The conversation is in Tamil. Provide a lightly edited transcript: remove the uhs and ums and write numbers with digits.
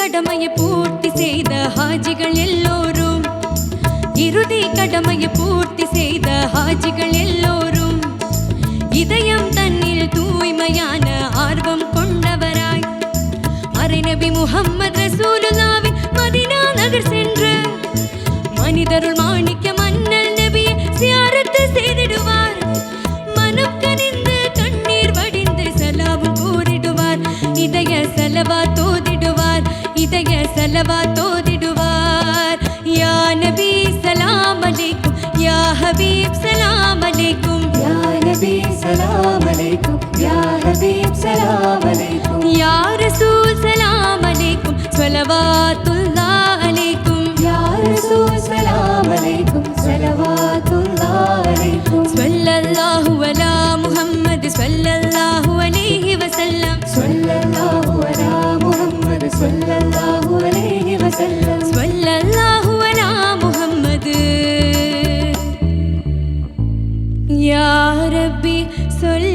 கடமையை பூர்த்தி செய்த ஹாஜிகள் எல்லோரும், இறுதி கடமையை பூர்த்தி செய்த ஹாஜிகள் எல்லோரும் இதயம் தன்னில் தூய்மையான ஆர்வம் கொண்டவராய் அரைநபி முஹம்மது ரசூலுல்லாஹ்வின் மதீனா நகர் சென்று மனிதருள் மாணிக்க மன்னல் நபியை சியாரத்து செய்திடுவார். மனம் கனிந்து கண்ணீர் வடிந்து சலாவும் கூறிடுவார். இதய சலவா தோதிடுவார், இதய சலவா தோதிடுவார். யா நபி சலாம் அலைக்கும், யா ஹபீப் சலாம் அலைக்கும், யா நபி சலாம் அலைக்கும், யா ஹபீப் சலாம் அலைக்கும், யா ரசூல் சலாம் அலைக்கும், ஸலவாத்துல்லாஹ் அலைக்கும், யா ரசூல் சலாம் அலைக்கும், ஸலவாத்துல்லாஹ் அலைக்கும். ஸல்லல்லாஹு அலா முஹம்மது ஸல்லல்லாஹு அலைஹி வஸல்லம், ஸல்லல்லாஹு அலா முஹம்மது ஸல்லல்லாஹு அலைஹி வஸல்லம், ஸல்லல்லாஹு அலா முஹம்மது. யா ரப்பி ஸல்